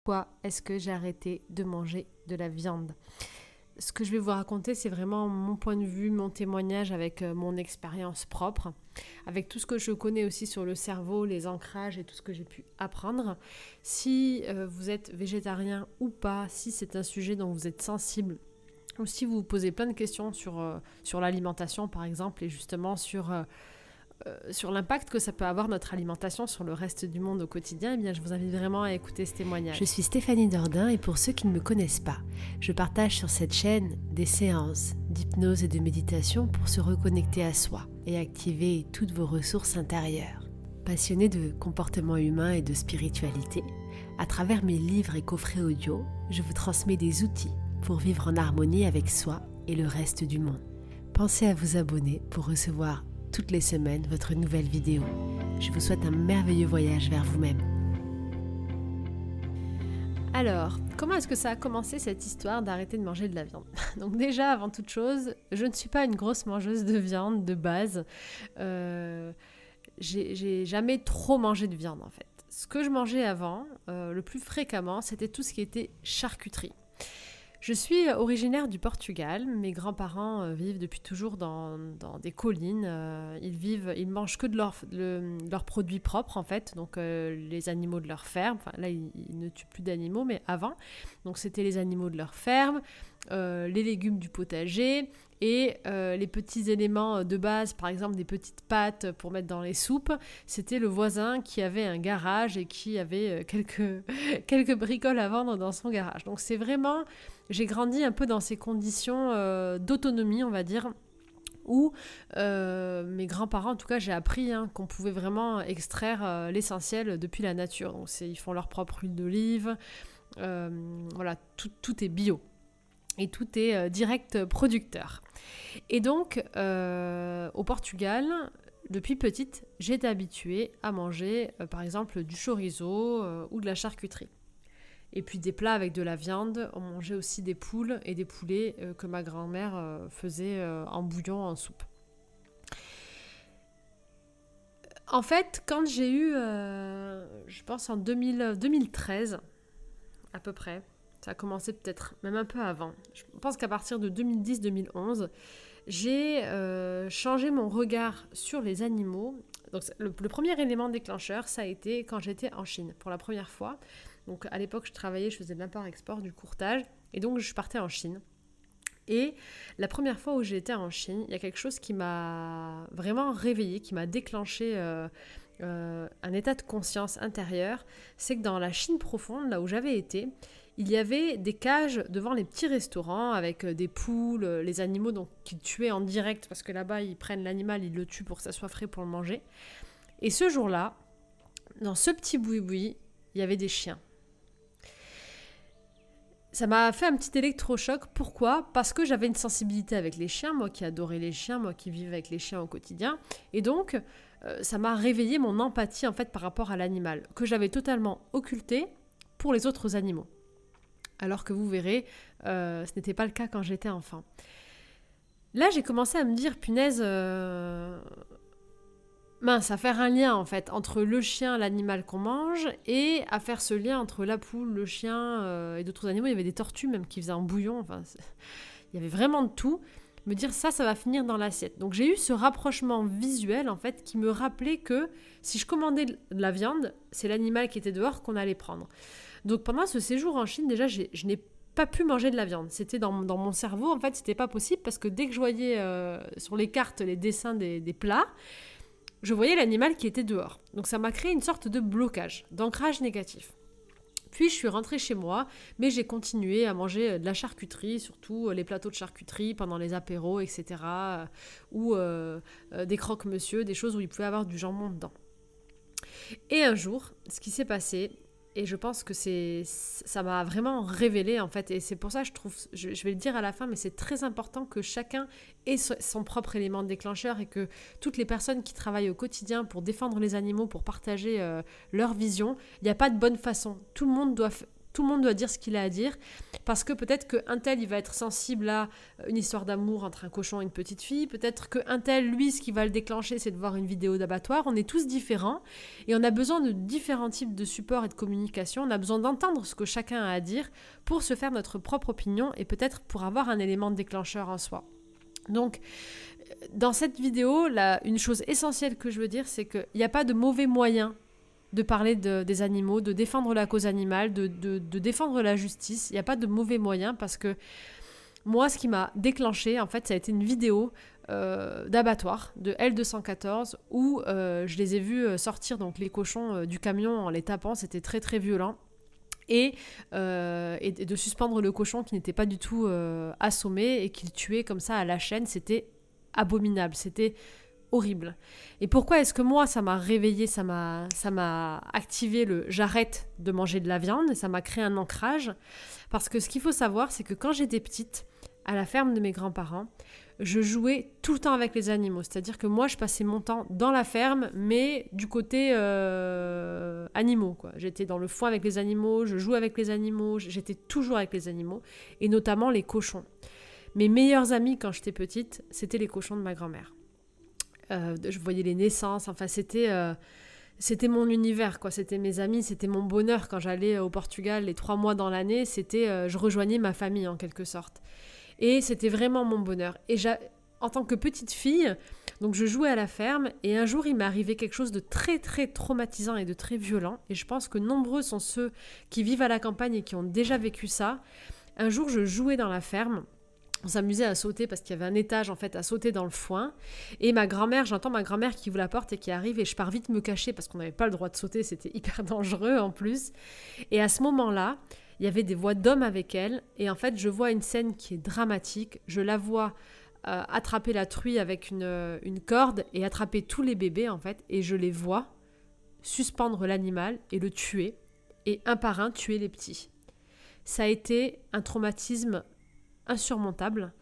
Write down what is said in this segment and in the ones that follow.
Pourquoi est-ce que j'ai arrêté de manger de la viande? Ce que je vais vous raconter, c'est vraiment mon point de vue, mon témoignage avec mon expérience propre, avec tout ce que je connais aussi sur le cerveau, les ancrages et tout ce que j'ai pu apprendre. Si vous êtes végétarien ou pas, si c'est un sujet dont vous êtes sensible, ou si vous vous posez plein de questions sur l'alimentation par exemple, et justement sur l'impact que ça peut avoir notre alimentation sur le reste du monde au quotidien, eh bien, je vous invite vraiment à écouter ce témoignage. Je suis Stéphanie Dordain et pour ceux qui ne me connaissent pas, je partage sur cette chaîne des séances d'hypnose et de méditation pour se reconnecter à soi et activer toutes vos ressources intérieures. Passionnée de comportement humain et de spiritualité, à travers mes livres et coffrets audio, je vous transmets des outils pour vivre en harmonie avec soi et le reste du monde. Pensez à vous abonner pour recevoir toutes les semaines votre nouvelle vidéo. Je vous souhaite un merveilleux voyage vers vous-même. Alors, comment est-ce que ça a commencé cette histoire d'arrêter de manger de la viande? Donc déjà, avant toute chose, je ne suis pas une grosse mangeuse de viande de base. J'ai jamais trop mangé de viande en fait. Ce que je mangeais avant, le plus fréquemment, c'était tout ce qui était charcuterie. Je suis originaire du Portugal. Mes grands-parents vivent depuis toujours dans des collines. Ils mangent que de leurs produits propres en fait, donc les animaux de leur ferme. Enfin, là, ils ne tuent plus d'animaux, mais avant, donc c'était les animaux de leur ferme, les légumes du potager et les petits éléments de base, par exemple des petites pâtes pour mettre dans les soupes. C'était le voisin qui avait un garage et qui avait quelques bricoles à vendre dans son garage. Donc c'est vraiment... J'ai grandi un peu dans ces conditions d'autonomie, on va dire, où mes grands-parents, en tout cas, j'ai appris qu'on pouvait vraiment extraire l'essentiel depuis la nature. Donc, ils font leur propre huile d'olive, voilà, tout est bio et tout est direct producteur. Et donc, au Portugal, depuis petite, j'ai été habituée à manger, par exemple, du chorizo ou de la charcuterie. Et puis des plats avec de la viande, on mangeait aussi des poules et des poulets que ma grand-mère faisait en bouillon, en soupe. En fait, quand j'ai eu, je pense en 2013, à peu près, ça a commencé peut-être même un peu avant, je pense qu'à partir de 2010-2011, j'ai changé mon regard sur les animaux. Donc, le premier élément déclencheur, ça a été quand j'étais en Chine pour la première fois. Donc à l'époque, je travaillais, je faisais de l'import-export, du courtage, et donc je partais en Chine. Et la première fois où j'étais en Chine, il y a quelque chose qui m'a vraiment réveillée, qui m'a déclenché un état de conscience intérieure. C'est que dans la Chine profonde, là où j'avais été, il y avait des cages devant les petits restaurants avec des poules, les animaux donc, qu'ils tuaient en direct, parce que là-bas, ils prennent l'animal, ils le tuent pour que ça soit frais pour le manger. Et ce jour-là, dans ce petit boui-boui, il y avait des chiens. Ça m'a fait un petit électrochoc. Pourquoi? Parce que j'avais une sensibilité avec les chiens, moi qui adorais les chiens, moi qui vivais avec les chiens au quotidien. Et donc, ça m'a réveillé mon empathie en fait par rapport à l'animal, que j'avais totalement occulté pour les autres animaux. Alors que vous verrez, ce n'était pas le cas quand j'étais enfant. Là, j'ai commencé à me dire, punaise... mince, à faire un lien en fait entre le chien, l'animal qu'on mange, et à faire ce lien entre la poule, le chien et d'autres animaux. Il y avait des tortues même qui faisaient un bouillon, enfin, il y avait vraiment de tout. Me dire ça va finir dans l'assiette. Donc j'ai eu ce rapprochement visuel en fait qui me rappelait que si je commandais de la viande, c'est l'animal qui était dehors qu'on allait prendre. Donc pendant ce séjour en Chine, déjà je n'ai pas pu manger de la viande. C'était dans mon cerveau, en fait c'était pas possible parce que dès que je voyais sur les cartes les dessins des plats, je voyais l'animal qui était dehors. Donc ça m'a créé une sorte de blocage, d'ancrage négatif. Puis je suis rentrée chez moi, mais j'ai continué à manger de la charcuterie, surtout les plateaux de charcuterie pendant les apéros, etc. Ou des croque-monsieur, des choses où il pouvait y avoir du jambon dedans. Et un jour, ce qui s'est passé, et je pense que ça m'a vraiment révélé en fait, et c'est pour ça que je vais le dire à la fin, mais c'est très important que chacun ait son propre élément déclencheur et que toutes les personnes qui travaillent au quotidien pour défendre les animaux, pour partager leur vision, il n'y a pas de bonne façon. Tout le monde doit Tout le monde doit dire ce qu'il a à dire, parce que peut-être qu'un tel, il va être sensible à une histoire d'amour entre un cochon et une petite fille, peut-être qu'un tel, lui, ce qui va le déclencher, c'est de voir une vidéo d'abattoir. On est tous différents, et on a besoin de différents types de supports et de communication. On a besoin d'entendre ce que chacun a à dire pour se faire notre propre opinion, et peut-être pour avoir un élément déclencheur en soi. Donc, dans cette vidéo, une chose essentielle que je veux dire, c'est qu'il n'y a pas de mauvais moyen de parler des animaux, de défendre la cause animale, de défendre la justice. Il n'y a pas de mauvais moyen parce que moi, ce qui m'a déclenché, en fait, ça a été une vidéo d'abattoir de L214 où je les ai vus sortir donc, les cochons du camion en les tapant. C'était très, très violent. Et de suspendre le cochon qui n'était pas du tout assommé et qu'il tuait comme ça à la chaîne, c'était abominable, c'était horrible. Et pourquoi est-ce que moi, ça m'a réveillée, ça m'a activé j'arrête de manger de la viande, ça m'a créé un ancrage. Parce que ce qu'il faut savoir, c'est que quand j'étais petite, à la ferme de mes grands-parents, je jouais tout le temps avec les animaux. C'est-à-dire que moi, je passais mon temps dans la ferme, mais du côté animaux, quoi. J'étais dans le foin avec les animaux, je jouais avec les animaux, j'étais toujours avec les animaux, et notamment les cochons. Mes meilleurs amis quand j'étais petite, c'était les cochons de ma grand-mère. Je voyais les naissances, enfin c'était mon univers, quoi. C'était mes amis, c'était mon bonheur. Quand j'allais au Portugal les 3 mois dans l'année, je rejoignais ma famille en quelque sorte. Et c'était vraiment mon bonheur. Et en tant que petite fille, donc je jouais à la ferme et un jour il m'est arrivé quelque chose de très très traumatisant et de très violent. Et je pense que nombreux sont ceux qui vivent à la campagne et qui ont déjà vécu ça. Un jour je jouais dans la ferme. On s'amusait à sauter parce qu'il y avait un étage en fait à sauter dans le foin. Et j'entends ma grand-mère qui ouvre la porte et qui arrive et je pars vite me cacher parce qu'on n'avait pas le droit de sauter, c'était hyper dangereux en plus. Et à ce moment-là, il y avait des voix d'hommes avec elle et en fait je vois une scène qui est dramatique. Je la vois attraper la truie avec une corde et attraper tous les bébés en fait et je les vois suspendre l'animal et le tuer et un par un tuer les petits. Ça a été un traumatisme insurmontable.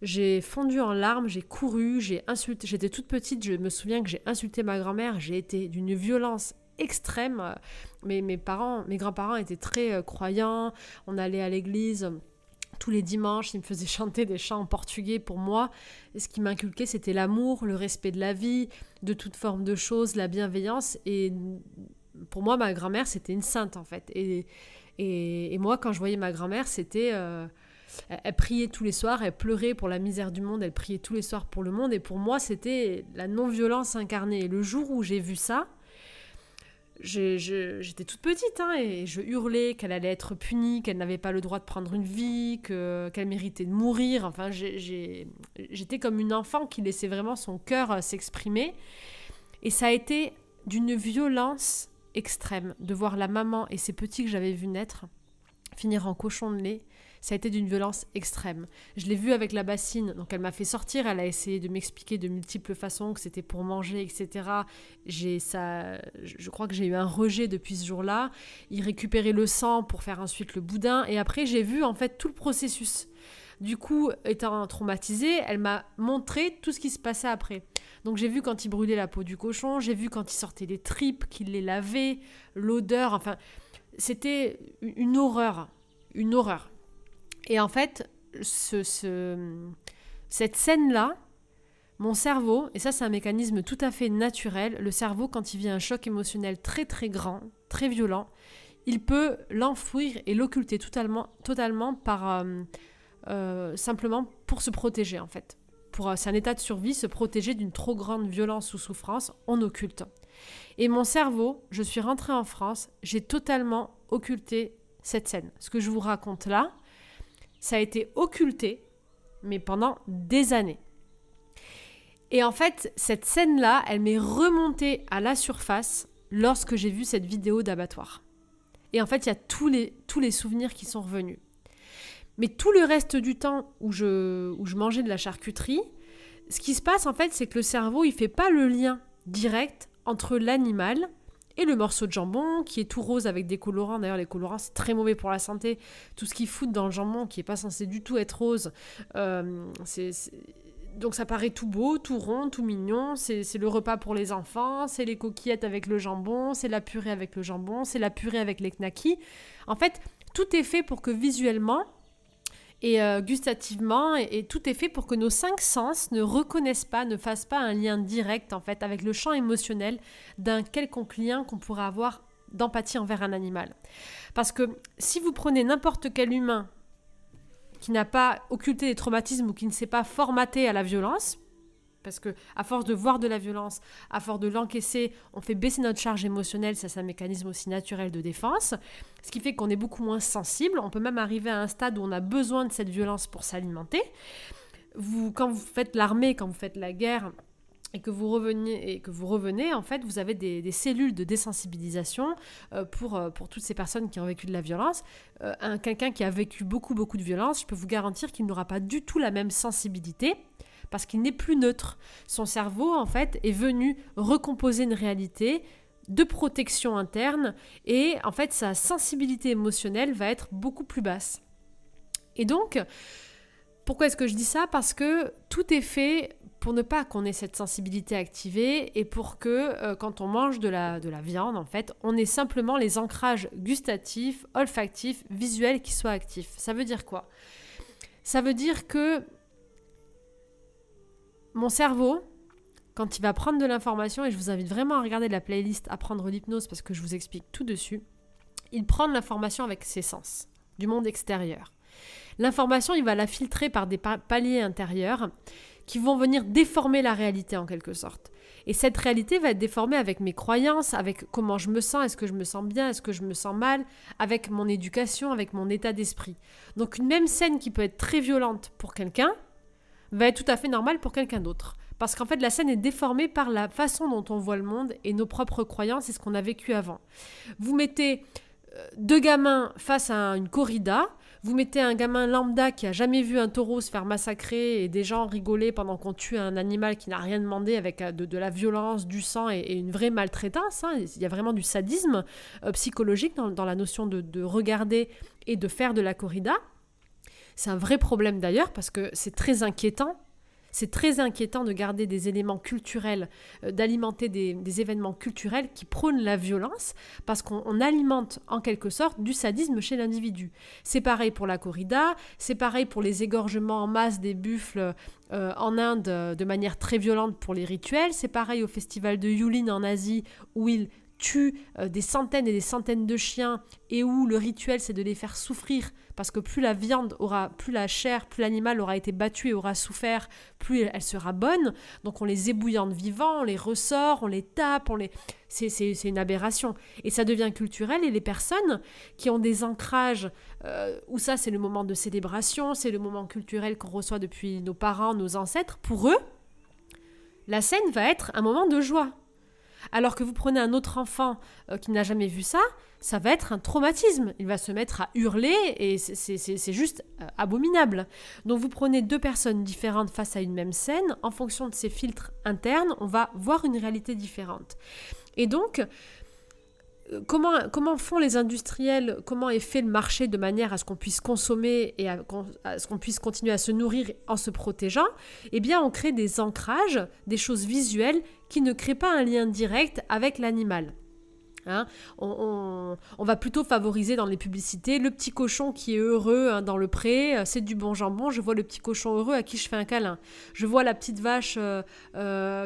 J'ai fondu en larmes, j'ai couru, j'ai insulté. J'étais toute petite, je me souviens que j'ai insulté ma grand-mère. J'ai été d'une violence extrême. Mes grands-parents étaient très croyants. On allait à l'église tous les dimanches. Ils me faisaient chanter des chants en portugais pour moi. Et ce qui m'inculquait, c'était l'amour, le respect de la vie, de toute forme de choses, la bienveillance. Et pour moi, ma grand-mère, c'était une sainte en fait. Et moi, quand je voyais ma grand-mère, c'était... Elle priait tous les soirs, elle pleurait pour la misère du monde, elle priait tous les soirs pour le monde. Et pour moi, c'était la non-violence incarnée. Et le jour où j'ai vu ça, j'étais toute petite et je hurlais qu'elle allait être punie, qu'elle n'avait pas le droit de prendre une vie, qu'elle méritait de mourir. Enfin, j'étais comme une enfant qui laissait vraiment son cœur s'exprimer. Et ça a été d'une violence extrême de voir la maman et ses petits que j'avais vus naître finir en cochon de lait. Ça a été d'une violence extrême. Je l'ai vue avec la bassine, donc elle m'a fait sortir, elle a essayé de m'expliquer de multiples façons que c'était pour manger, etc. Je crois que j'ai eu un rejet depuis ce jour-là. Il récupérait le sang pour faire ensuite le boudin, et après j'ai vu en fait tout le processus. Du coup, étant traumatisée, elle m'a montré tout ce qui se passait après. Donc j'ai vu quand il brûlait la peau du cochon, j'ai vu quand il sortait les tripes, qu'il les lavait, l'odeur, enfin, c'était une horreur, une horreur. Et en fait, cette scène-là, mon cerveau, et ça c'est un mécanisme tout à fait naturel, le cerveau quand il vit un choc émotionnel très très grand, très violent, il peut l'enfouir et l'occulter totalement par, simplement pour se protéger en fait. C'est un état de survie, se protéger d'une trop grande violence ou souffrance, on occulte. Et mon cerveau, je suis rentrée en France, j'ai totalement occulté cette scène. Ce que je vous raconte là, ça a été occulté, mais pendant des années. Et en fait, cette scène-là, elle m'est remontée à la surface lorsque j'ai vu cette vidéo d'abattoir. Et en fait, il y a tous les souvenirs qui sont revenus. Mais tout le reste du temps où je mangeais de la charcuterie, ce qui se passe en fait, c'est que le cerveau, il ne fait pas le lien direct entre l'animal et le morceau de jambon qui est tout rose avec des colorants. D'ailleurs, les colorants, c'est très mauvais pour la santé. Tout ce qu'ils foutent dans le jambon qui n'est pas censé du tout être rose, donc ça paraît tout beau, tout rond, tout mignon. C'est le repas pour les enfants, c'est les coquillettes avec le jambon, c'est la purée avec le jambon, c'est la purée avec les knackis. En fait, tout est fait pour que visuellement et gustativement, et tout est fait pour que nos 5 sens ne reconnaissent pas, ne fassent pas un lien direct en fait avec le champ émotionnel d'un quelconque lien qu'on pourrait avoir d'empathie envers un animal. Parce que si vous prenez n'importe quel humain qui n'a pas occulté des traumatismes ou qui ne s'est pas formaté à la violence, parce que à force de voir de la violence, à force de l'encaisser, on fait baisser notre charge émotionnelle, ça c'est un mécanisme aussi naturel de défense, ce qui fait qu'on est beaucoup moins sensible, on peut même arriver à un stade où on a besoin de cette violence pour s'alimenter. Quand vous faites l'armée, quand vous faites la guerre, et que vous revenez, en fait, vous avez des cellules de désensibilisation pour toutes ces personnes qui ont vécu de la violence. Quelqu'un qui a vécu beaucoup de violence, je peux vous garantir qu'il n'aura pas du tout la même sensibilité parce qu'il n'est plus neutre. Son cerveau, en fait, est venu recomposer une réalité de protection interne et, en fait, sa sensibilité émotionnelle va être beaucoup plus basse. Et donc, pourquoi est-ce que je dis ça ? Parce que tout est fait pour ne pas qu'on ait cette sensibilité activée et pour que quand on mange de la viande, en fait, on ait simplement les ancrages gustatifs, olfactifs, visuels qui soient actifs. Ça veut dire quoi ? Ça veut dire que mon cerveau, quand il va prendre de l'information, et je vous invite vraiment à regarder la playlist Apprendre l'hypnose parce que je vous explique tout dessus, il prend de l'information avec ses sens, du monde extérieur. L'information, il va la filtrer par des paliers intérieurs qui vont venir déformer la réalité en quelque sorte. Et cette réalité va être déformée avec mes croyances, avec comment je me sens, est-ce que je me sens bien, est-ce que je me sens mal, avec mon éducation, avec mon état d'esprit. Donc une même scène qui peut être très violente pour quelqu'un va être tout à fait normale pour quelqu'un d'autre. Parce qu'en fait, la scène est déformée par la façon dont on voit le monde et nos propres croyances et ce qu'on a vécu avant. Vous mettez 2 gamins face à une corrida, vous mettez un gamin lambda qui a jamais vu un taureau se faire massacrer et des gens rigoler pendant qu'on tue un animal qui n'a rien demandé avec de la violence, du sang et une vraie maltraitance. Il y a vraiment du sadisme psychologique dans la notion de regarder et de faire de la corrida. C'est un vrai problème d'ailleurs parce que c'est très inquiétant. C'est très inquiétant de garder des éléments culturels, d'alimenter des événements culturels qui prônent la violence parce qu'on alimente en quelque sorte du sadisme chez l'individu. C'est pareil pour la corrida, c'est pareil pour les égorgements en masse des buffles en Inde de manière très violente pour les rituels, c'est pareil au festival de Yulin en Asie où ils tuent des centaines et des centaines de chiens et où le rituel c'est de les faire souffrir parce que plus la chair, plus l'animal aura été battu et aura souffert, plus elle sera bonne. Donc on les ébouillante vivants, on les ressort, on les tape, c'est une aberration. Et ça devient culturel et les personnes qui ont des ancrages où ça c'est le moment de célébration, c'est le moment culturel qu'on reçoit depuis nos parents, nos ancêtres, pour eux, la scène va être un moment de joie. Alors que vous prenez un autre enfant qui n'a jamais vu ça, ça va être un traumatisme. Il va se mettre à hurler et c'est juste abominable. Donc vous prenez 2 personnes différentes face à une même scène, en fonction de ces filtres internes, on va voir une réalité différente. Et donc, comment font les industriels, comment est fait le marché de manière à ce qu'on puisse consommer et à ce qu'on puisse continuer à se nourrir en se protégeant ? Eh bien, on crée des ancrages, des choses visuelles qui ne créent pas un lien direct avec l'animal. On va plutôt favoriser dans les publicités le petit cochon qui est heureux dans le pré, c'est du bon jambon, je vois le petit cochon heureux à qui je fais un câlin. Je vois la petite vache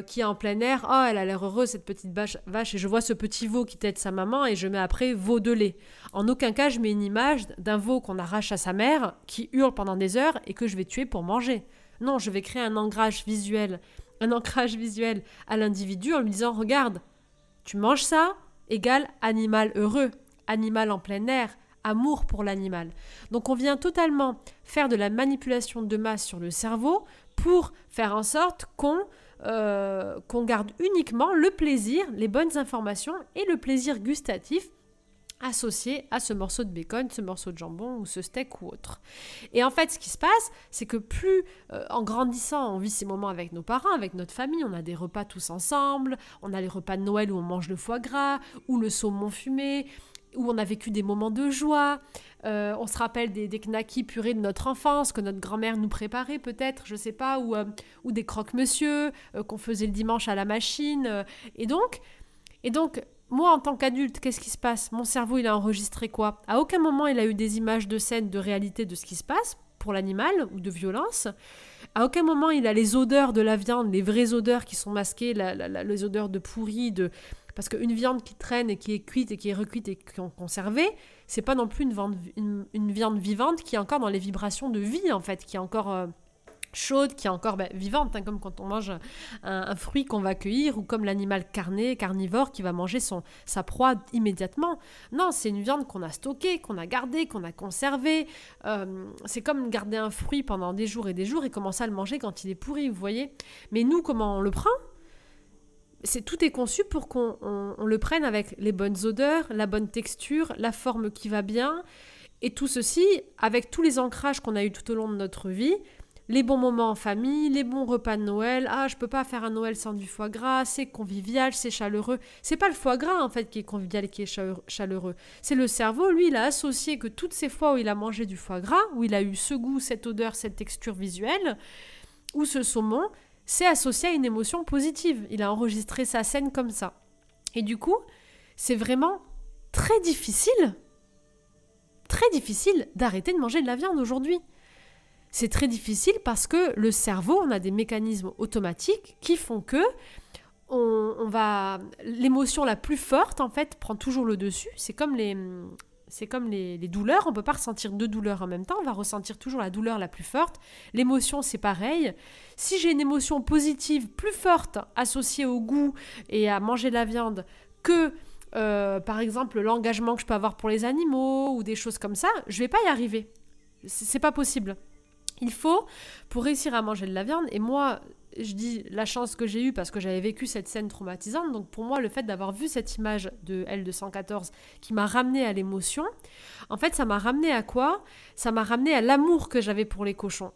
qui est en plein air, oh elle a l'air heureuse cette petite vache, et je vois ce petit veau qui tète sa maman et je mets après veau de lait. En aucun cas je mets une image d'un veau qu'on arrache à sa mère qui hurle pendant des heures et que je vais tuer pour manger. Non, je vais créer un ancrage visuel à l'individu en lui disant regarde, tu manges ça égale animal heureux, animal en plein air, amour pour l'animal. Donc on vient totalement faire de la manipulation de masse sur le cerveau pour faire en sorte qu'on garde uniquement le plaisir, les bonnes informations et le plaisir gustatif associé à ce morceau de bacon, ce morceau de jambon ou ce steak ou autre. Et en fait, ce qui se passe, c'est que plus en grandissant, on vit ces moments avec nos parents, avec notre famille, on a des repas tous ensemble, on a les repas de Noël où on mange le foie gras, ou le saumon fumé, où on a vécu des moments de joie, on se rappelle des knackis purés de notre enfance, que notre grand-mère nous préparait peut-être, je sais pas, ou des croque-monsieur qu'on faisait le dimanche à la machine. Et donc, moi, en tant qu'adulte, qu'est-ce qui se passe? Mon cerveau, il a enregistré quoi? À aucun moment, il a eu des images de scène, de réalité de ce qui se passe pour l'animal ou de violence. À aucun moment, il a les odeurs de la viande, les vraies odeurs qui sont masquées, les odeurs de pourri, parce qu'une viande qui traîne et qui est cuite et qui est recuite et qui est conservée, c'est pas non plus une viande vivante qui est encore dans les vibrations de vie, en fait, qui est encore chaude, qui est encore vivante, hein, comme quand on mange un fruit qu'on va cueillir ou comme l'animal carnivore qui va manger sa proie immédiatement. Non, c'est une viande qu'on a stockée, qu'on a gardée, qu'on a conservée. C'est comme garder un fruit pendant des jours et commencer à le manger quand il est pourri, vous voyez. Mais nous, comment on le prend? Tout est conçu pour qu'on le prenne avec les bonnes odeurs, la bonne texture, la forme qui va bien, et tout ceci avec tous les ancrages qu'on a eu tout au long de notre vie. Les bons moments en famille, les bons repas de Noël. Ah, je peux pas faire un Noël sans du foie gras, c'est convivial, c'est chaleureux. C'est pas le foie gras, en fait, qui est convivial et qui est chaleureux. C'est le cerveau, lui, il a associé que toutes ces fois où il a mangé du foie gras, où il a eu ce goût, cette odeur, cette texture visuelle, ou ce saumon, c'est associé à une émotion positive. Il a enregistré sa scène comme ça. Et du coup, c'est vraiment très difficile d'arrêter de manger de la viande aujourd'hui. C'est très difficile parce que le cerveau, on a des mécanismes automatiques qui font que l'émotion la plus forte, en fait, prend toujours le dessus. C'est comme les douleurs, on ne peut pas ressentir deux douleurs en même temps, on va ressentir toujours la douleur la plus forte. L'émotion, c'est pareil. Si j'ai une émotion positive plus forte associée au goût et à manger de la viande que, par exemple, l'engagement que je peux avoir pour les animaux ou des choses comme ça, je ne vais pas y arriver. C'est pas possible. Il faut, pour réussir à manger de la viande, et moi, je dis la chance que j'ai eue parce que j'avais vécu cette scène traumatisante, donc pour moi, le fait d'avoir vu cette image de L214 qui m'a ramenée à l'émotion, en fait, ça m'a ramenée à quoi? Ça m'a ramenée à l'amour que j'avais pour les cochons.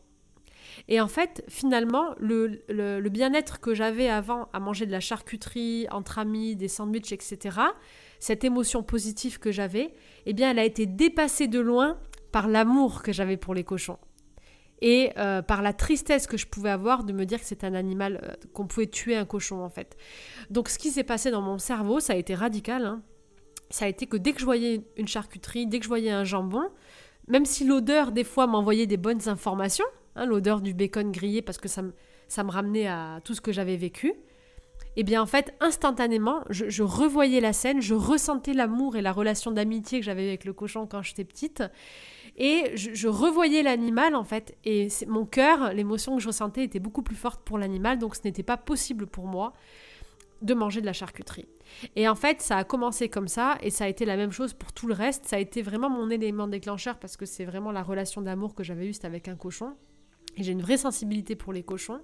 Et en fait, finalement, le bien-être que j'avais avant à manger de la charcuterie, entre amis, des sandwichs, etc., cette émotion positive que j'avais, eh bien, elle a été dépassée de loin par l'amour que j'avais pour les cochons. Et par la tristesse que je pouvais avoir de me dire que c'est un animal, qu'on pouvait tuer un cochon en fait. Donc ce qui s'est passé dans mon cerveau, ça a été radical. Hein. Ça a été que dès que je voyais une charcuterie, dès que je voyais un jambon, même si l'odeur des fois m'envoyait des bonnes informations, hein, l'odeur du bacon grillé parce que ça me ramenait à tout ce que j'avais vécu, et bien en fait instantanément, je revoyais la scène, je ressentais l'amour et la relation d'amitié que j'avais avec le cochon quand j'étais petite. Et je revoyais l'animal en fait, et mon cœur, l'émotion que je ressentais était beaucoup plus forte pour l'animal, donc ce n'était pas possible pour moi de manger de la charcuterie. Et en fait, ça a commencé comme ça, et ça a été la même chose pour tout le reste. Ça a été vraiment mon élément déclencheur, parce que c'est vraiment la relation d'amour que j'avais eue, c'était avec un cochon, et j'ai une vraie sensibilité pour les cochons.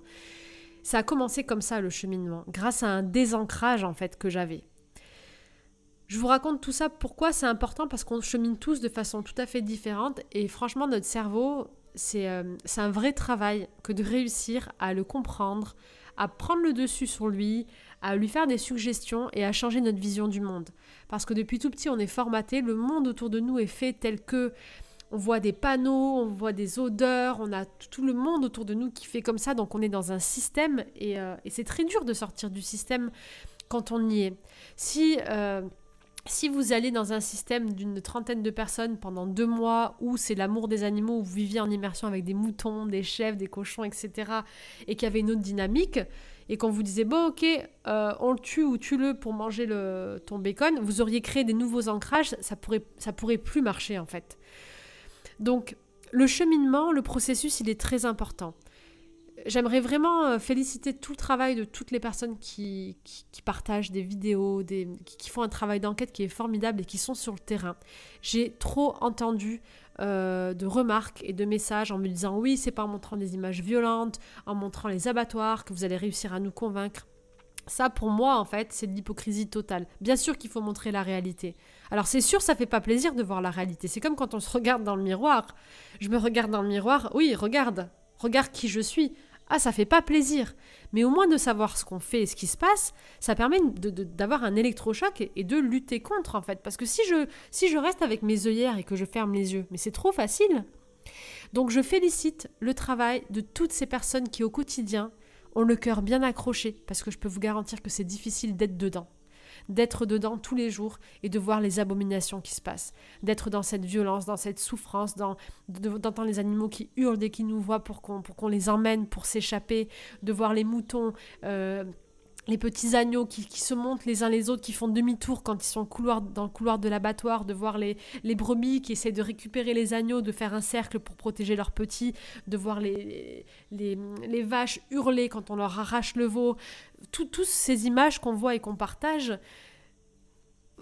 Ça a commencé comme ça, le cheminement, grâce à un désancrage en fait que j'avais. Je vous raconte tout ça, pourquoi c'est important, parce qu'on chemine tous de façon tout à fait différente, et franchement notre cerveau, c'est un vrai travail que de réussir à le comprendre, à prendre le dessus sur lui, à lui faire des suggestions et à changer notre vision du monde. Parce que depuis tout petit on est formaté, le monde autour de nous est fait tel que on voit des panneaux, on voit des odeurs, on a tout le monde autour de nous qui fait comme ça, donc on est dans un système, et c'est très dur de sortir du système quand on y est. Si vous allez dans un système d'une trentaine de personnes pendant 2 mois où c'est l'amour des animaux, où vous viviez en immersion avec des moutons, des chèvres, des cochons, etc., et qu'il y avait une autre dynamique, et qu'on vous disait « bon ok, on le tue ou tue-le pour manger ton bacon », vous auriez créé des nouveaux ancrages, ça pourrait plus marcher en fait. Donc le cheminement, le processus, il est très important. J'aimerais vraiment féliciter tout le travail de toutes les personnes qui partagent des vidéos, qui font un travail d'enquête qui est formidable et qui sont sur le terrain. J'ai trop entendu de remarques et de messages en me disant « oui, c'est pas en montrant des images violentes, en montrant les abattoirs que vous allez réussir à nous convaincre ». Ça, pour moi, en fait, c'est de l'hypocrisie totale. Bien sûr qu'il faut montrer la réalité. Alors, c'est sûr, ça fait pas plaisir de voir la réalité. C'est comme quand on se regarde dans le miroir. Je me regarde dans le miroir. Oui, regarde qui je suis. Ah, ça fait pas plaisir. Mais au moins de savoir ce qu'on fait et ce qui se passe, ça permet d'avoir un électrochoc et de lutter contre, en fait. Parce que si je reste avec mes œillères et que je ferme les yeux, mais c'est trop facile. Donc, je félicite le travail de toutes ces personnes qui, au quotidien, ont le cœur bien accroché, parce que je peux vous garantir que c'est difficile d'être dedans. d'être dedans tous les jours et de voir les abominations qui se passent, d'être dans cette violence, dans cette souffrance, d'entendre les animaux qui hurlent dès qu'ils nous voient pour qu'on les emmène pour s'échapper, de voir les moutons, les petits agneaux qui se montent les uns les autres, qui font demi-tour quand ils sont dans le couloir de l'abattoir, de voir les brebis qui essaient de récupérer les agneaux, de faire un cercle pour protéger leurs petits, de voir les vaches hurler quand on leur arrache le veau. Toutes ces images qu'on voit et qu'on partage,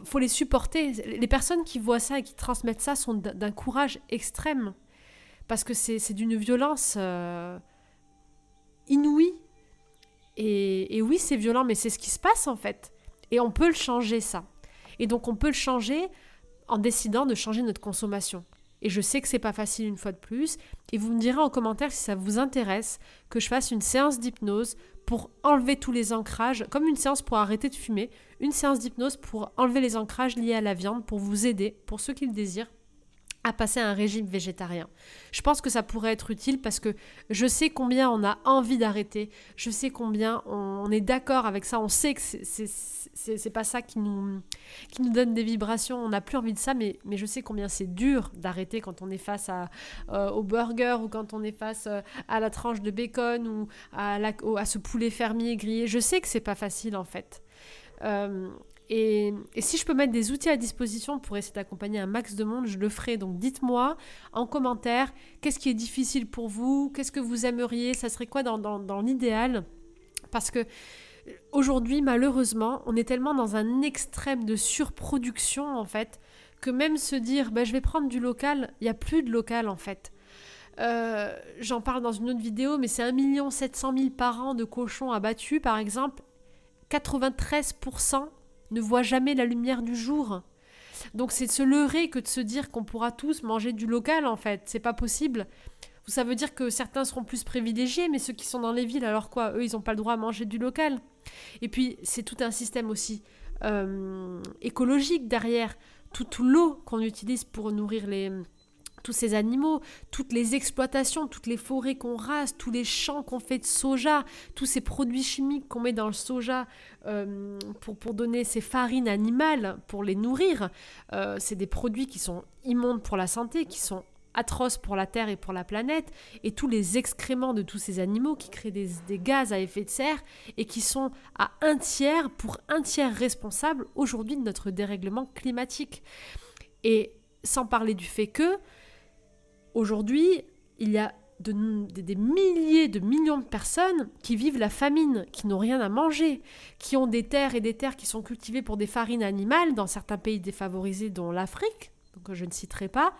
faut les supporter. Les personnes qui voient ça et qui transmettent ça sont d'un courage extrême, parce que c'est d'une violence inouïe. Et oui, c'est violent, mais c'est ce qui se passe en fait. Et on peut le changer, ça. Et donc on peut le changer en décidant de changer notre consommation. Et je sais que c'est pas facile une fois de plus. Et vous me direz en commentaire si ça vous intéresse que je fasse une séance d'hypnose pour enlever tous les ancrages, comme une séance pour arrêter de fumer, une séance d'hypnose pour enlever les ancrages liés à la viande, pour vous aider, pour ceux qui le désirent, à passer à un régime végétarien. Je pense que ça pourrait être utile parce que je sais combien on a envie d'arrêter, je sais combien on est d'accord avec ça, on sait que c'est pas ça qui nous donne des vibrations, on n'a plus envie de ça, mais je sais combien c'est dur d'arrêter quand on est face au burger ou quand on est face à la tranche de bacon ou à ce poulet fermier grillé. Je sais que c'est pas facile en fait. Et si je peux mettre des outils à disposition pour essayer d'accompagner un max de monde, je le ferai. Donc dites-moi en commentaire qu'est-ce qui est difficile pour vous, qu'est-ce que vous aimeriez, ça serait quoi dans l'idéal. Parce que aujourd'hui, malheureusement, on est tellement dans un extrême de surproduction en fait, que même se dire je vais prendre du local, il n'y a plus de local en fait. J'en parle dans une autre vidéo, mais c'est 1 700 000 par an de cochons abattus par exemple. 93% ne voient jamais la lumière du jour. Donc c'est de se leurrer que de se dire qu'on pourra tous manger du local en fait. C'est pas possible. Ça veut dire que certains seront plus privilégiés, mais ceux qui sont dans les villes, alors quoi, eux, ils n'ont pas le droit à manger du local. Et puis c'est tout un système aussi écologique derrière. Toute l'eau qu'on utilise pour nourrir tous ces animaux, toutes les exploitations, toutes les forêts qu'on rase, tous les champs qu'on fait de soja, tous ces produits chimiques qu'on met dans le soja pour donner ces farines animales, pour les nourrir. C'est des produits qui sont immondes pour la santé, qui sont atroces pour la Terre et pour la planète, et tous les excréments de tous ces animaux qui créent des gaz à effet de serre et qui sont à un tiers responsables aujourd'hui de notre dérèglement climatique. Et sans parler du fait que aujourd'hui, il y a des milliers de millions de personnes qui vivent la famine, qui n'ont rien à manger, qui ont des terres et des terres qui sont cultivées pour des farines animales dans certains pays défavorisés, dont l'Afrique, donc je ne citerai pas,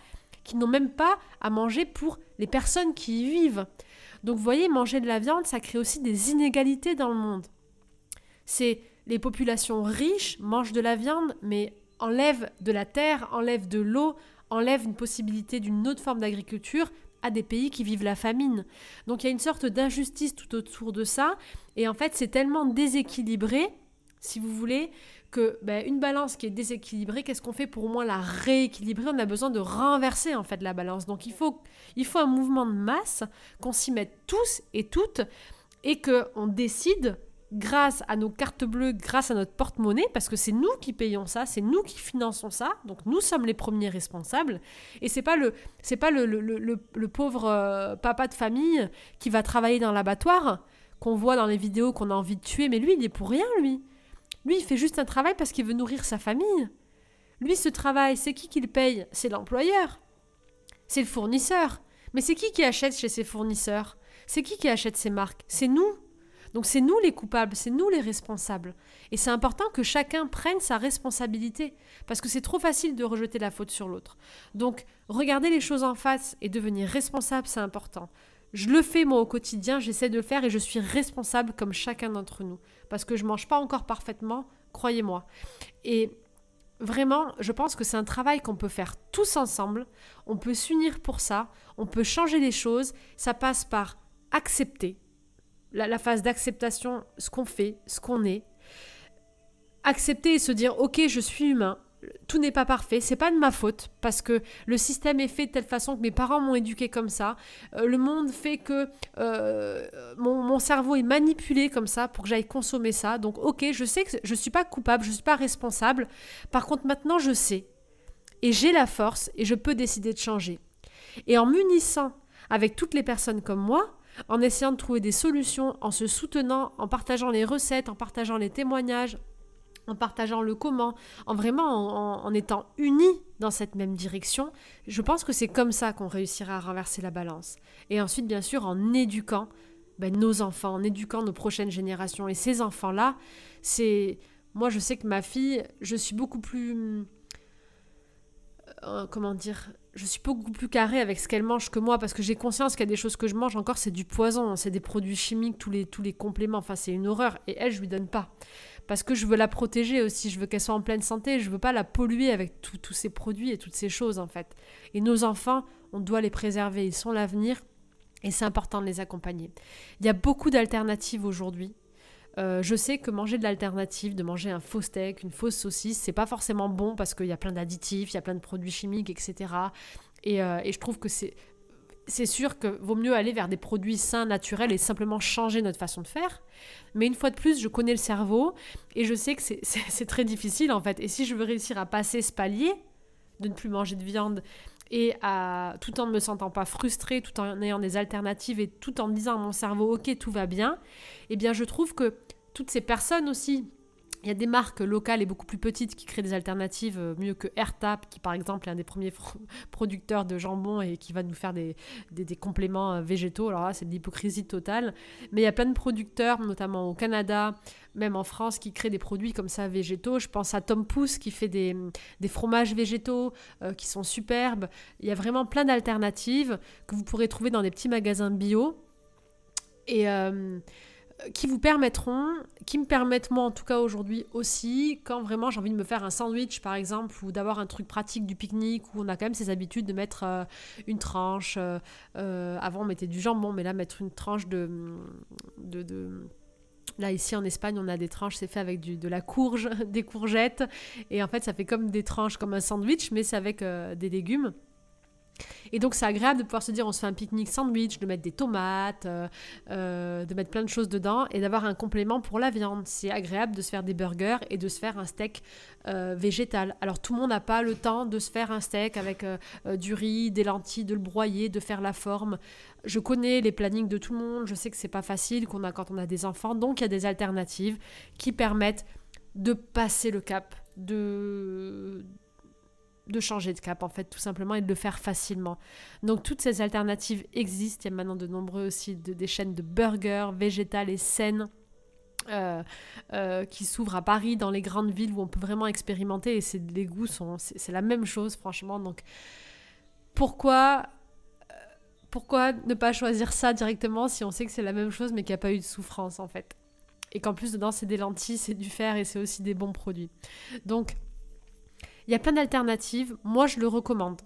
qui n'ont même pas à manger pour les personnes qui y vivent. Donc vous voyez, manger de la viande, ça crée aussi des inégalités dans le monde. C'est les populations riches mangent de la viande, mais enlèvent de la terre, enlèvent de l'eau, enlève une possibilité d'une autre forme d'agriculture à des pays qui vivent la famine. Donc il y a une sorte d'injustice tout autour de ça, et en fait c'est tellement déséquilibré, si vous voulez, que une balance qui est déséquilibrée, qu'est-ce qu'on fait pour au moins la rééquilibrer? On a besoin de renverser en fait la balance. Donc il faut un mouvement de masse, qu'on s'y mette tous et toutes, et qu'on décide grâce à nos cartes bleues, grâce à notre porte-monnaie, parce que c'est nous qui payons ça, c'est nous qui finançons ça, donc nous sommes les premiers responsables, et c'est pas le pauvre papa de famille qui va travailler dans l'abattoir, qu'on voit dans les vidéos qu'on a envie de tuer, mais lui, il est pour rien, lui. Lui, il fait juste un travail parce qu'il veut nourrir sa famille. Lui, ce travail, c'est qui le paye? C'est l'employeur. C'est le fournisseur. Mais c'est qui achète chez ces fournisseurs? C'est qui achète ces marques? C'est nous. Donc c'est nous les coupables, c'est nous les responsables. Et c'est important que chacun prenne sa responsabilité, parce que c'est trop facile de rejeter la faute sur l'autre. Donc regarder les choses en face et devenir responsable, c'est important. Je le fais moi au quotidien, j'essaie de le faire et je suis responsable comme chacun d'entre nous. Parce que je ne mange pas encore parfaitement, croyez-moi. Et vraiment, je pense que c'est un travail qu'on peut faire tous ensemble. On peut s'unir pour ça, on peut changer les choses. Ça passe par accepter. La phase d'acceptation, ce qu'on fait, ce qu'on est. Accepter et se dire « Ok, je suis humain, tout n'est pas parfait, c'est pas de ma faute parce que le système est fait de telle façon que mes parents m'ont éduqué comme ça. Le monde fait que mon cerveau est manipulé comme ça pour que j'aille consommer ça. Donc ok, je sais que je suis pas coupable, je suis pas responsable. Par contre, maintenant, je sais. Et j'ai la force et je peux décider de changer. Et en m'unissant avec toutes les personnes comme moi, en essayant de trouver des solutions, en se soutenant, en partageant les recettes, en partageant les témoignages, en partageant le comment, en étant unis dans cette même direction, je pense que c'est comme ça qu'on réussira à renverser la balance. Et ensuite, bien sûr, en éduquant nos enfants, en éduquant nos prochaines générations. Et ces enfants-là, moi, je sais que ma fille, je suis beaucoup plus... je suis beaucoup plus carrée avec ce qu'elle mange que moi, parce que j'ai conscience qu'il y a des choses que je mange encore, c'est du poison, c'est des produits chimiques, tous les compléments, enfin c'est une horreur. Et elle, je lui donne pas. Parce que je veux la protéger aussi, je veux qu'elle soit en pleine santé, je veux pas la polluer avec tous ces produits et toutes ces choses en fait. Et nos enfants, on doit les préserver, ils sont l'avenir et c'est important de les accompagner. Il y a beaucoup d'alternatives aujourd'hui. Je sais que manger de l'alternative, de manger un faux steak, une fausse saucisse, c'est pas forcément bon parce qu'il y a plein d'additifs, il y a plein de produits chimiques, etc. Et je trouve que c'est sûr que vaut mieux aller vers des produits sains, naturels et simplement changer notre façon de faire. Mais une fois de plus, je connais le cerveau et je sais que c'est très difficile en fait. Et si je veux réussir à passer ce palier de ne plus manger de viande et tout en ne me sentant pas frustrée, tout en ayant des alternatives et tout en me disant à mon cerveau « Ok, tout va bien », eh bien je trouve que toutes ces personnes aussi, il y a des marques locales et beaucoup plus petites qui créent des alternatives mieux que AirTap, qui par exemple est un des premiers producteurs de jambon et qui va nous faire des compléments végétaux. Alors là, c'est de l'hypocrisie totale. Mais il y a plein de producteurs, notamment au Canada, même en France, qui créent des produits comme ça végétaux. Je pense à Tom Pouce qui fait des fromages végétaux qui sont superbes. Il y a vraiment plein d'alternatives que vous pourrez trouver dans des petits magasins bio. Et... qui me permettent moi en tout cas aujourd'hui aussi, quand vraiment j'ai envie de me faire un sandwich par exemple, ou d'avoir un truc pratique du pique-nique, où on a quand même ces habitudes de mettre une tranche, avant on mettait du jambon, mais là mettre une tranche Là ici en Espagne on a des tranches, c'est fait avec de la courge, des courgettes, et en fait ça fait comme des tranches, comme un sandwich, mais c'est avec des légumes. Et donc c'est agréable de pouvoir se dire on se fait un pique-nique sandwich, de mettre des tomates, de mettre plein de choses dedans et d'avoir un complément pour la viande. C'est agréable de se faire des burgers et de se faire un steak végétal. Alors tout le monde n'a pas le temps de se faire un steak avec du riz, des lentilles, de le broyer, de faire la forme. Je connais les plannings de tout le monde, je sais que c'est pas facile quand on a des enfants, donc il y a des alternatives qui permettent de passer le cap, de changer de cap en fait tout simplement et de le faire facilement. Donc toutes ces alternatives existent, il y a maintenant de nombreux aussi des chaînes de burgers végétales et saines qui s'ouvrent à Paris, dans les grandes villes où on peut vraiment expérimenter et les goûts c'est la même chose franchement. Donc pourquoi ne pas choisir ça directement si on sait que c'est la même chose mais qu'il n'y a pas eu de souffrance en fait, et qu'en plus dedans c'est des lentilles, c'est du fer et c'est aussi des bons produits. Donc il y a plein d'alternatives, moi je le recommande.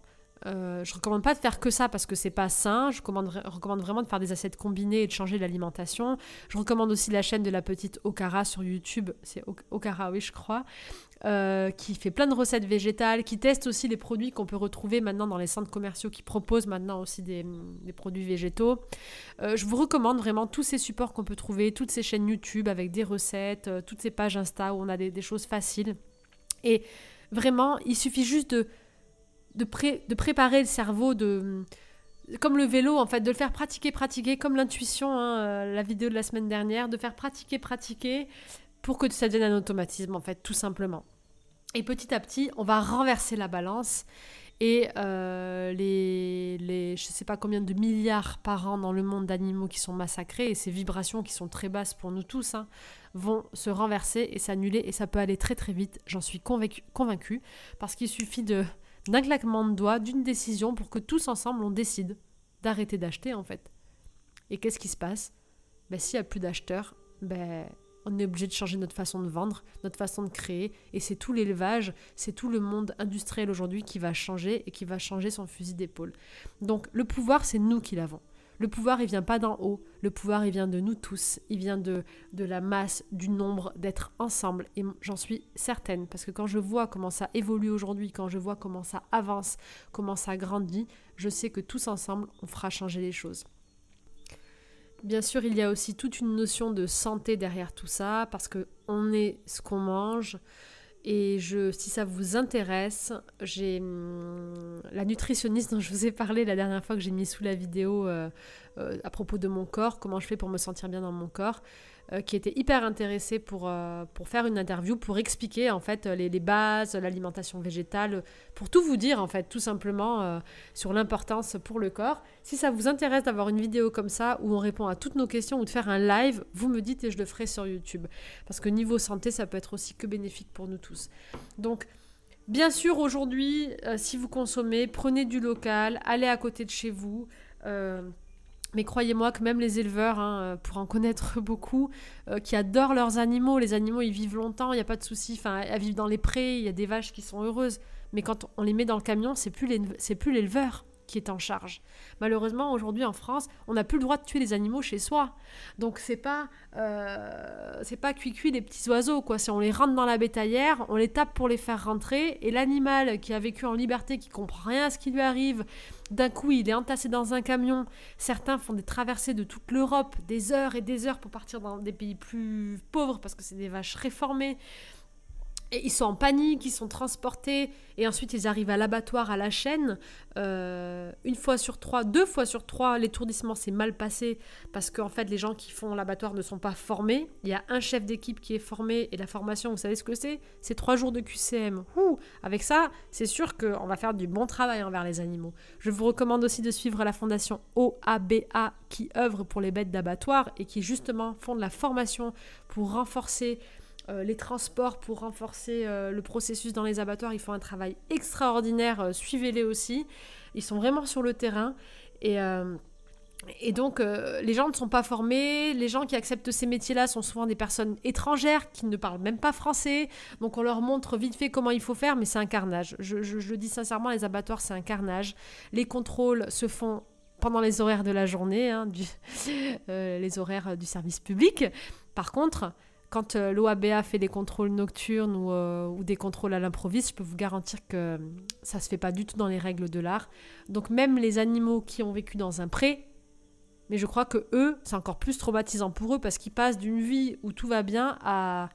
Je recommande pas de faire que ça parce que c'est pas sain, je recommande vraiment de faire des assiettes combinées et de changer l'alimentation. Je recommande aussi la chaîne de la petite Okara sur YouTube, c'est Okara oui je crois, qui fait plein de recettes végétales, qui teste aussi les produits qu'on peut retrouver maintenant dans les centres commerciaux qui proposent maintenant aussi des produits végétaux. Je vous recommande vraiment tous ces supports qu'on peut trouver, toutes ces chaînes YouTube avec des recettes, toutes ces pages Insta où on a des choses faciles. Et vraiment, il suffit juste de préparer le cerveau, comme le vélo, en fait, de le faire pratiquer, comme l'intuition, la vidéo de la semaine dernière, de faire pratiquer pour que ça devienne un automatisme, en fait, tout simplement. Et petit à petit, on va renverser la balance et je ne sais pas combien de milliards par an dans le monde d'animaux qui sont massacrés, et ces vibrations qui sont très basses pour nous tous, vont se renverser et s'annuler, et ça peut aller très très vite, j'en suis convaincue, parce qu'il suffit d'un claquement de doigts, d'une décision pour que tous ensemble on décide d'arrêter d'acheter en fait. Et qu'est-ce qui se passe ? S'il n'y a plus d'acheteurs, on est obligé de changer notre façon de vendre, notre façon de créer, et c'est tout l'élevage, c'est tout le monde industriel aujourd'hui qui va changer et qui va changer son fusil d'épaule. Donc le pouvoir, c'est nous qui l'avons. Le pouvoir, il vient pas d'en haut. Le pouvoir, il vient de nous tous. Il vient de la masse, du nombre, d'être ensemble. Et j'en suis certaine. Parce que quand je vois comment ça évolue aujourd'hui, quand je vois comment ça avance, comment ça grandit, je sais que tous ensemble, on fera changer les choses. Bien sûr, il y a aussi toute une notion de santé derrière tout ça, parce qu'on est ce qu'on mange. Et si ça vous intéresse, j'ai la nutritionniste dont je vous ai parlé la dernière fois que j'ai mis sous la vidéo à propos de mon corps, comment je fais pour me sentir bien dans mon corps, qui était hyper intéressée pour faire une interview, pour expliquer en fait les bases, l'alimentation végétale, pour tout vous dire en fait, tout simplement sur l'importance pour le corps. Si ça vous intéresse d'avoir une vidéo comme ça où on répond à toutes nos questions ou de faire un live, vous me dites et je le ferai sur YouTube. Parce que niveau santé, ça peut être aussi que bénéfique pour nous tous. Donc, bien sûr, aujourd'hui, si vous consommez, prenez du local, allez à côté de chez vous. Mais croyez-moi que même les éleveurs, pour en connaître beaucoup, qui adorent leurs animaux, les animaux ils vivent longtemps, il n'y a pas de souci, elles vivent dans les prés, il y a des vaches qui sont heureuses, mais quand on les met dans le camion, c'est plus l'éleveur qui est en charge. Malheureusement, aujourd'hui en France, on n'a plus le droit de tuer les animaux chez soi. Donc c'est pas cuit les petits oiseaux, quoi. Si on les rentre dans la bétaillère, on les tape pour les faire rentrer, et l'animal qui a vécu en liberté, qui comprend rien à ce qui lui arrive, d'un coup il est entassé dans un camion. Certains font des traversées de toute l'Europe, des heures et des heures pour partir dans des pays plus pauvres, parce que c'est des vaches réformées. Et ils sont en panique, ils sont transportés, et ensuite ils arrivent à l'abattoir, à la chaîne. Une fois sur trois, 2 fois sur 3, l'étourdissement s'est mal passé parce qu'en fait les gens qui font l'abattoir ne sont pas formés. Il y a un chef d'équipe qui est formé, et la formation, vous savez ce que c'est ? C'est 3 jours de QCM. Avec ça, c'est sûr qu'on va faire du bon travail envers les animaux. Je vous recommande aussi de suivre la fondation OABA qui œuvre pour les bêtes d'abattoir et qui justement font de la formation pour renforcer les transports, pour renforcer le processus dans les abattoirs. Ils font un travail extraordinaire, suivez-les aussi. Ils sont vraiment sur le terrain. Et donc, les gens ne sont pas formés. Les gens qui acceptent ces métiers-là sont souvent des personnes étrangères qui ne parlent même pas français. Donc, on leur montre vite fait comment il faut faire, mais c'est un carnage. Je le dis sincèrement, les abattoirs, c'est un carnage. Les contrôles se font pendant les horaires de la journée, les horaires du service public. Par contre, quand l'OABA fait des contrôles nocturnes ou des contrôles à l'improviste, je peux vous garantir que ça ne se fait pas du tout dans les règles de l'art. Donc même les animaux qui ont vécu dans un pré, mais je crois que eux, c'est encore plus traumatisant pour eux parce qu'ils passent d'une vie où tout va bien à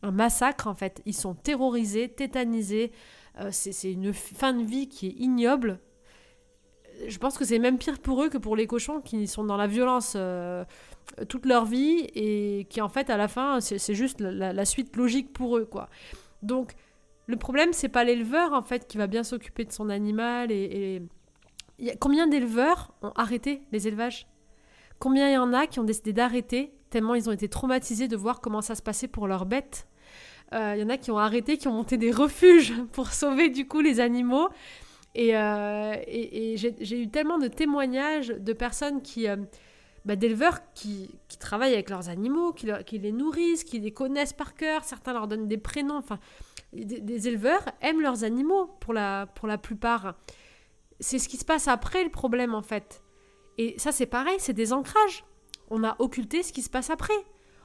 un massacre en fait. Ils sont terrorisés, tétanisés. C'est une fin de vie qui est ignoble. Je pense que c'est même pire pour eux que pour les cochons qui sont dans la violence toute leur vie et qui en fait à la fin c'est juste la suite logique pour eux, quoi. Donc le problème c'est pas l'éleveur en fait qui va bien s'occuper de son animal combien d'éleveurs ont arrêté les élevages ? Combien il y en a qui ont décidé d'arrêter tellement ils ont été traumatisés de voir comment ça se passait pour leurs bêtes ? Il y en a qui ont arrêté, qui ont monté des refuges pour sauver du coup les animaux. Et j'ai eu tellement de témoignages de personnes d'éleveurs qui travaillent avec leurs animaux, qui les nourrissent, qui les connaissent par cœur. Certains leur donnent des prénoms. Enfin, des éleveurs aiment leurs animaux pour la plupart. C'est ce qui se passe après le problème en fait. Et ça c'est pareil, c'est des ancrages. On a occulté ce qui se passe après.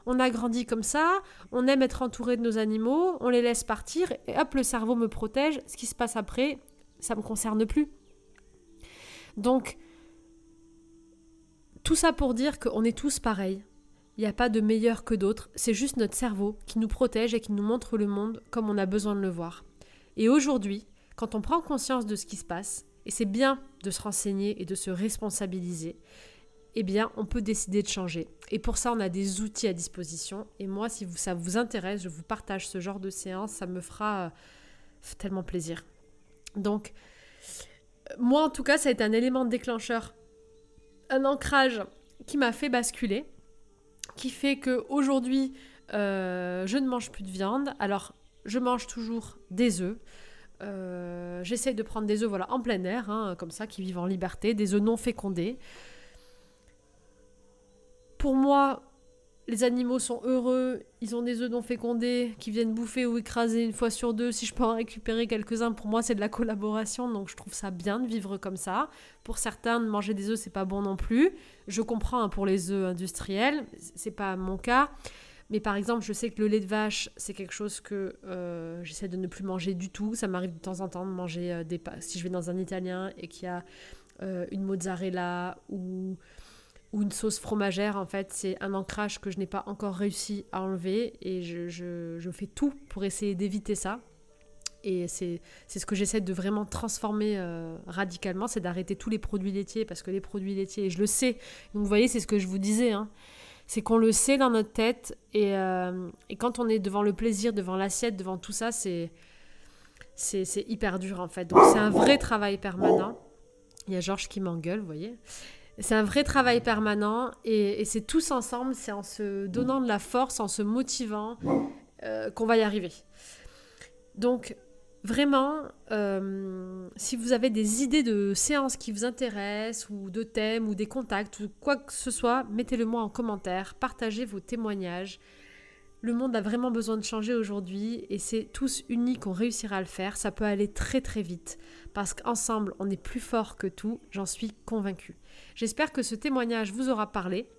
On a grandi comme ça, on aime être entouré de nos animaux, on les laisse partir et hop, le cerveau me protège. Ce qui se passe après, ça ne me concerne plus. Donc, tout ça pour dire qu'on est tous pareils. Il n'y a pas de meilleur que d'autres. C'est juste notre cerveau qui nous protège et qui nous montre le monde comme on a besoin de le voir. Et aujourd'hui, quand on prend conscience de ce qui se passe, et c'est bien de se renseigner et de se responsabiliser, eh bien, on peut décider de changer. Et pour ça, on a des outils à disposition. Et moi, si ça vous intéresse, je vous partage ce genre de séance. Ça me fera tellement plaisir. Donc, moi en tout cas, ça a été un élément déclencheur, un ancrage qui m'a fait basculer, qui fait qu'aujourd'hui, je ne mange plus de viande. Alors, je mange toujours des œufs. J'essaye de prendre des œufs en plein air, comme ça, qui vivent en liberté, des œufs non fécondés. Pour moi, les animaux sont heureux, ils ont des œufs non fécondés qui viennent bouffer ou écraser une fois sur deux. Si je peux en récupérer quelques-uns, pour moi, c'est de la collaboration. Donc, je trouve ça bien de vivre comme ça. Pour certains, de manger des œufs, c'est pas bon non plus. Je comprends pour les œufs industriels, c'est pas mon cas. Mais par exemple, je sais que le lait de vache, c'est quelque chose que j'essaie de ne plus manger du tout. Ça m'arrive de temps en temps de manger des pâtes. Si je vais dans un italien et qu'il y a une mozzarella ou une sauce fromagère, en fait, c'est un ancrage que je n'ai pas encore réussi à enlever et je fais tout pour essayer d'éviter ça. Et c'est ce que j'essaie de vraiment transformer radicalement, c'est d'arrêter tous les produits laitiers, parce que les produits laitiers, je le sais, donc vous voyez, c'est ce que je vous disais, hein, c'est qu'on le sait dans notre tête, et quand on est devant le plaisir, devant l'assiette, devant tout ça, c'est hyper dur, en fait. Donc c'est un vrai travail permanent. Il y a Georges qui m'engueule, vous voyez. C'est un vrai travail permanent, et c'est tous ensemble, c'est en se donnant de la force, en se motivant, qu'on va y arriver. Donc, vraiment, si vous avez des idées de séances qui vous intéressent, ou de thèmes, ou des contacts, ou quoi que ce soit, mettez-le moi en commentaire, partagez vos témoignages. Le monde a vraiment besoin de changer aujourd'hui, et c'est tous unis qu'on réussira à le faire. Ça peut aller très très vite, parce qu'ensemble, on est plus fort que tout, j'en suis convaincue. J'espère que ce témoignage vous aura parlé,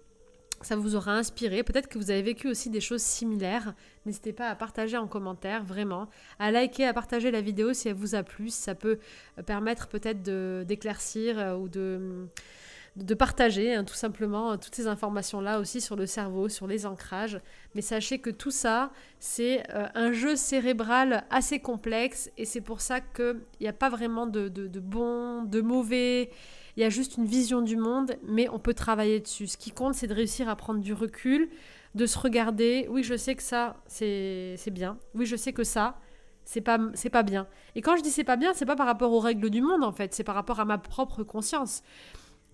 ça vous aura inspiré. Peut-être que vous avez vécu aussi des choses similaires. N'hésitez pas à partager en commentaire, vraiment. À liker, à partager la vidéo si elle vous a plu. Ça peut permettre peut-être d'éclaircir ou de partager, hein, tout simplement, toutes ces informations-là aussi sur le cerveau, sur les ancrages. Mais sachez que tout ça, c'est un jeu cérébral assez complexe, et c'est pour ça qu'il n'y a pas vraiment de bon, de mauvais. Il y a juste une vision du monde, mais on peut travailler dessus. Ce qui compte, c'est de réussir à prendre du recul, de se regarder. Oui, je sais que ça, c'est bien. Oui, je sais que ça, c'est pas bien. Et quand je dis c'est pas bien, c'est pas par rapport aux règles du monde, en fait. C'est par rapport à ma propre conscience.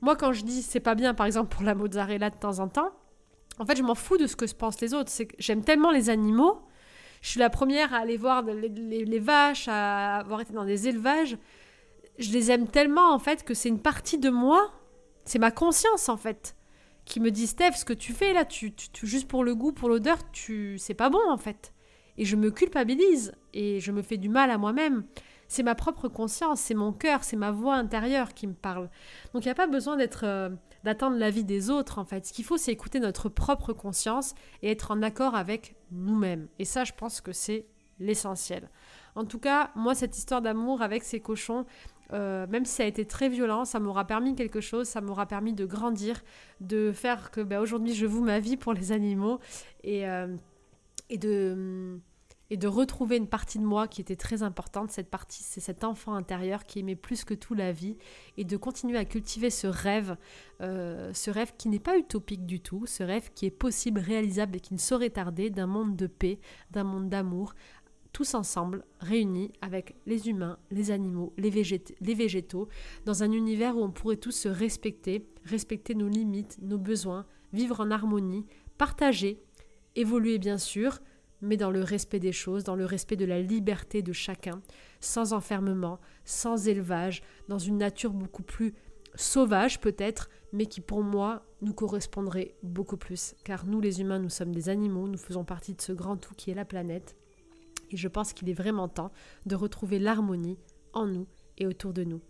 Moi, quand je dis c'est pas bien, par exemple, pour la mozzarella de temps en temps, en fait, je m'en fous de ce que pensent les autres. C'est que j'aime tellement les animaux. Je suis la première à aller voir les vaches, à avoir été dans des élevages. Je les aime tellement, en fait, que c'est une partie de moi, c'est ma conscience, en fait, qui me dit « Steph, ce que tu fais là, juste pour le goût, pour l'odeur, c'est pas bon, en fait. » Et je me culpabilise, et je me fais du mal à moi-même. C'est ma propre conscience, c'est mon cœur, c'est ma voix intérieure qui me parle. Donc il n'y a pas besoin d'attendre l'avis des autres, en fait. Ce qu'il faut, c'est écouter notre propre conscience et être en accord avec nous-mêmes. Et ça, je pense que c'est l'essentiel. En tout cas, moi, cette histoire d'amour avec ces cochons, même si ça a été très violent, ça m'aura permis quelque chose, ça m'aura permis de grandir, de faire que aujourd'hui, je voue ma vie pour les animaux, et de retrouver une partie de moi qui était très importante. Cette partie, c'est cet enfant intérieur qui aimait plus que tout la vie, et de continuer à cultiver ce rêve qui n'est pas utopique du tout, ce rêve qui est possible, réalisable et qui ne saurait tarder, d'un monde de paix, d'un monde d'amour, tous ensemble, réunis avec les humains, les animaux, les végétaux, dans un univers où on pourrait tous se respecter nos limites, nos besoins, vivre en harmonie, partager, évoluer bien sûr, mais dans le respect des choses, dans le respect de la liberté de chacun, sans enfermement, sans élevage, dans une nature beaucoup plus sauvage peut-être, mais qui pour moi nous correspondrait beaucoup plus. Car nous les humains, nous sommes des animaux, nous faisons partie de ce grand tout qui est la planète. Et je pense qu'il est vraiment temps de retrouver l'harmonie en nous et autour de nous.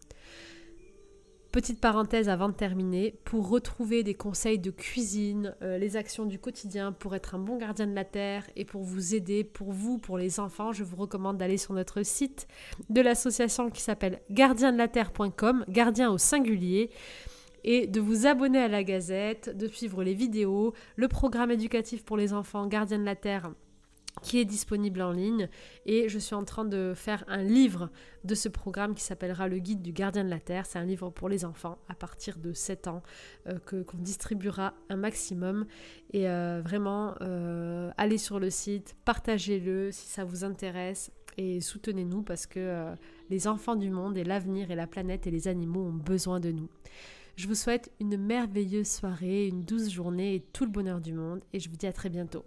Petite parenthèse avant de terminer, pour retrouver des conseils de cuisine, les actions du quotidien pour être un bon gardien de la terre et pour vous aider, pour vous, pour les enfants, je vous recommande d'aller sur notre site de l'association qui s'appelle gardiendelaterre.com, gardien au singulier, et de vous abonner à la Gazette, de suivre les vidéos, le programme éducatif pour les enfants Gardien de la Terre qui est disponible en ligne, et je suis en train de faire un livre de ce programme qui s'appellera Le Guide du Gardien de la Terre. C'est un livre pour les enfants à partir de 7 ans qu'on distribuera un maximum, et vraiment allez sur le site, partagez-le si ça vous intéresse et soutenez-nous, parce que les enfants du monde et l'avenir et la planète et les animaux ont besoin de nous. Je vous souhaite une merveilleuse soirée, une douce journée et tout le bonheur du monde, et je vous dis à très bientôt.